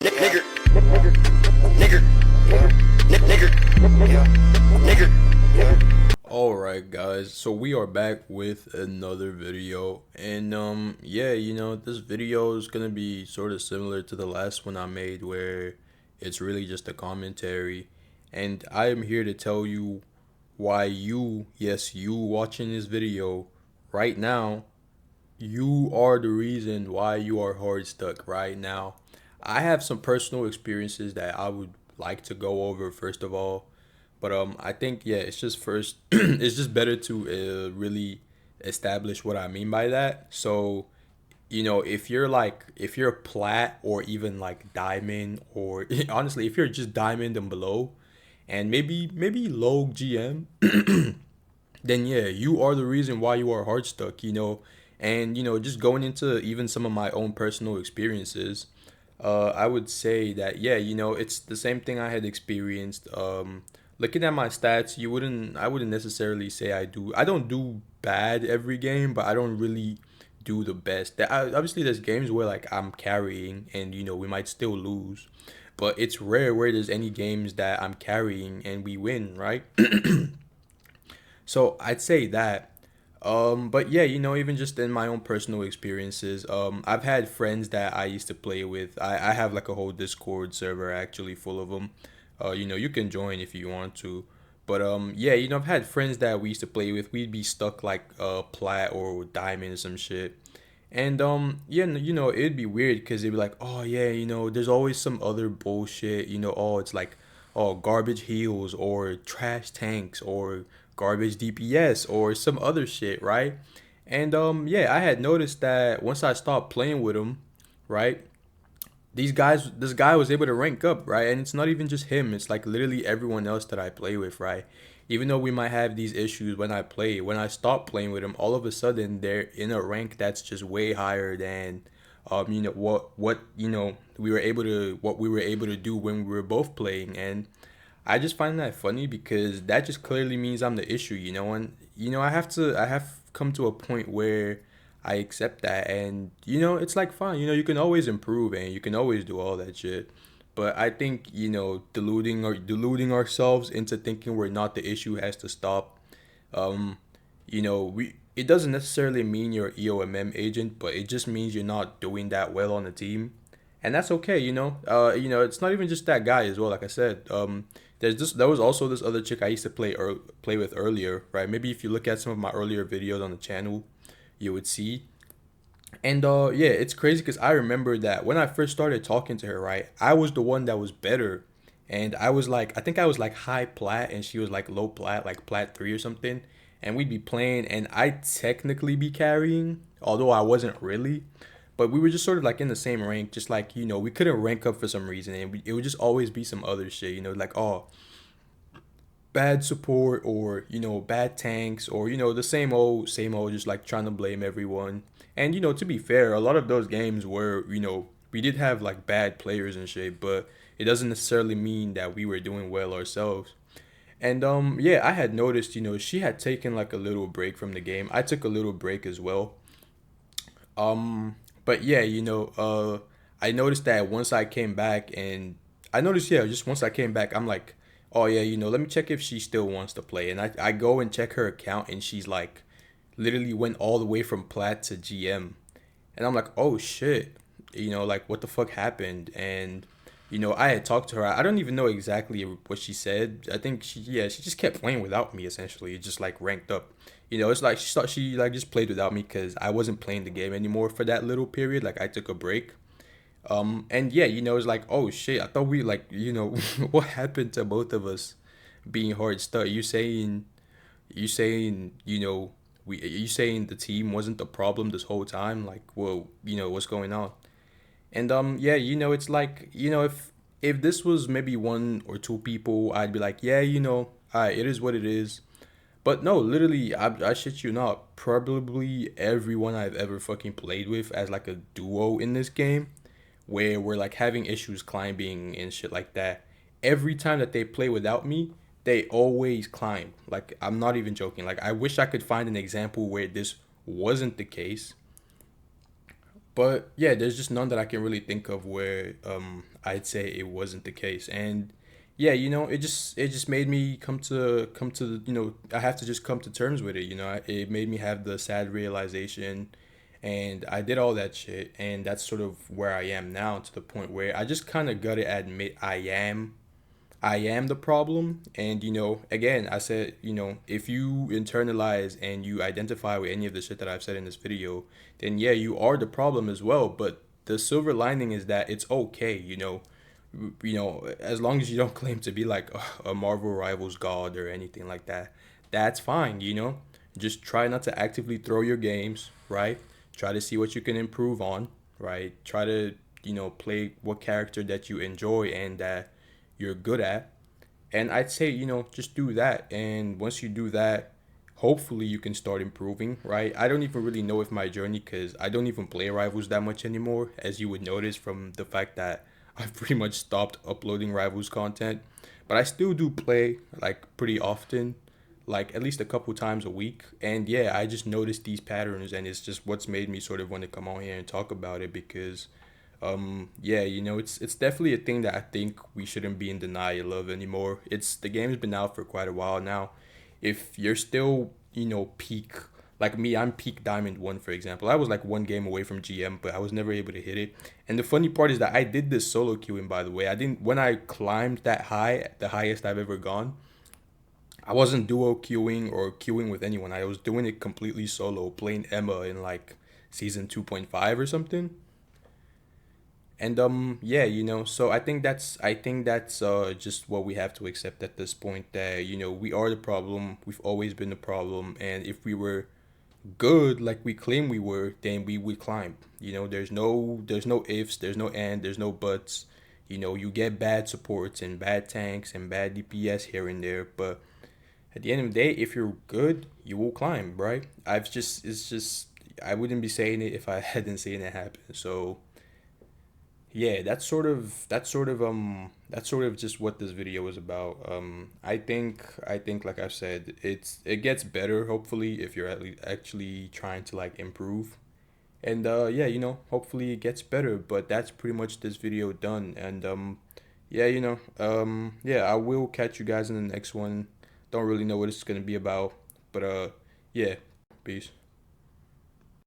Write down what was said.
Nigger, nigger, nigger, nigger. Alright guys, so we are back with another video and yeah, this video is gonna be sort of similar to the last one I made where it's really just a commentary, and I am here to tell you why you, yes, you watching this video right now, you are the reason why you are hard stuck right now. I have some personal experiences that I would like to go over first of all, but I think yeah, it's just first, it's just better to really establish what I mean by that. So if you're plat or even like diamond, or honestly if you're just diamond and below, and maybe low GM, then yeah, you are the reason why you are hard stuck. And just going into even some of my own personal experiences, I would say that yeah, it's the same thing I had experienced. Looking at my stats, I wouldn't necessarily say I don't do bad every game, but I don't really do the best. Obviously there's games where like I'm carrying and we might still lose, but it's rare where there's any games that I'm carrying and we win, right? So I'd say that. But yeah, even just in my own personal experiences, I've had friends that I used to play with. I have like a whole Discord server actually full of them. You can join if you want to. But yeah, I've had friends that we used to play with. We'd be stuck like plat or diamond or some shit. And yeah, it'd be weird because they'd be like, oh yeah, there's always some other bullshit. Oh, it's like, oh, garbage heals or trash tanks or garbage DPS or some other shit, right? And yeah, I had noticed that once I stopped playing with them, right? This guy was able to rank up, right? And it's not even just him, it's like literally everyone else that I play with, right? Even though we might have these issues when I stop playing with them, all of a sudden they're in a rank that's just way higher than what we were able to do when we were both playing. And I just find that funny because that just clearly means I'm the issue. And I have come to a point where I accept that, and it's like fine, you can always improve and you can always do all that shit. But I think, deluding ourselves into thinking we're not the issue has to stop. Um, we it doesn't necessarily mean you're EOMM agent, but it just means you're not doing that well on the team, and that's okay. It's not even just that guy as well. Like I said, there was also this other chick I used to play with earlier, right? Maybe if you look at some of my earlier videos on the channel, you would see. And yeah, it's crazy because I remember that when I first started talking to her, right, I was the one that was better, and I think I was like high plat, and she was like low plat, like plat 3 or something. And we'd be playing, and I'd technically be carrying, although I wasn't really. But we were just sort of like in the same rank, just like we couldn't rank up for some reason, and it would just always be some other shit, like oh, bad support, or bad tanks, or the same old, just like trying to blame everyone. And to be fair, a lot of those games were, we did have like bad players and shit, but it doesn't necessarily mean that we were doing well ourselves. And yeah, I had noticed, she had taken like a little break from the game. I took a little break as well. um but yeah, I noticed that once I came back, and I noticed, yeah, just once I came back, I'm like, oh yeah, let me check if she still wants to play. And I go and check her account, and she's like literally went all the way from plat to GM. And I'm like, oh shit, like what the fuck happened? And I had talked to her. I don't even know exactly what she said. I think she just kept playing without me, essentially, just like ranked up. It's like she like just played without me because I wasn't playing the game anymore for that little period. Like I took a break. And yeah, it's like, oh shit, I thought we like, what happened to both of us being hard stuck? You saying, you saying the team wasn't the problem this whole time? Like, well, what's going on? And yeah, it's like, if this was maybe one or two people, I'd be like, yeah, alright, it is what it is. But no, literally, I shit you not, probably everyone I've ever fucking played with as like a duo in this game, where we're like having issues climbing and shit like that, every time that they play without me, they always climb. Like, I'm not even joking. Like, I wish I could find an example where this wasn't the case. But yeah, there's just none that I can really think of where I'd say it wasn't the case. And yeah, it just made me come to I have to just come to terms with it. It made me have the sad realization, and I did all that shit, and that's sort of where I am now, to the point where I just kind of gotta admit I am the problem. And again, I said, if you internalize and you identify with any of the shit that I've said in this video, then yeah, you are the problem as well. But the silver lining is that it's okay, as long as you don't claim to be like a Marvel Rivals god or anything like that, that's fine. Just try not to actively throw your games, right? Try to see what you can improve on, right? Try to, play what character that you enjoy and that you're good at. And I'd say, just do that. And once you do that, hopefully you can start improving, right? I don't even really know if my journey, because I don't even play Rivals that much anymore, as you would notice from the fact that I've pretty much stopped uploading Rivals content. But I still do play like pretty often, like at least a couple times a week. And yeah, I just noticed these patterns, and it's just what's made me sort of want to come on here and talk about it, because yeah, it's definitely a thing that I think we shouldn't be in denial of anymore. The game's been out for quite a while now. If you're still, peak, like me, I'm peak Diamond 1, for example. I was like one game away from GM, but I was never able to hit it. And the funny part is that I did this solo queuing, by the way. I didn't When I climbed that high, the highest I've ever gone, I wasn't duo queuing or queuing with anyone. I was doing it completely solo, playing Emma in like season 2.5 or something. And yeah, so I think that's just what we have to accept at this point, that we are the problem. We've always been the problem, and if we were good like we claim we were, then we would climb. There's no ifs, there's no and, there's no buts. You get bad supports and bad tanks and bad DPS here and there, but at the end of the day, if you're good, you will climb, right? It's just, I wouldn't be saying it if I hadn't seen it happen. So yeah, that's sort of just what this video was about. I think like I said, it gets better, hopefully, if you're actually trying to like improve. And yeah, hopefully it gets better. But that's pretty much this video done. And yeah, yeah, I will catch you guys in the next one. Don't really know what it's gonna be about, but yeah, peace.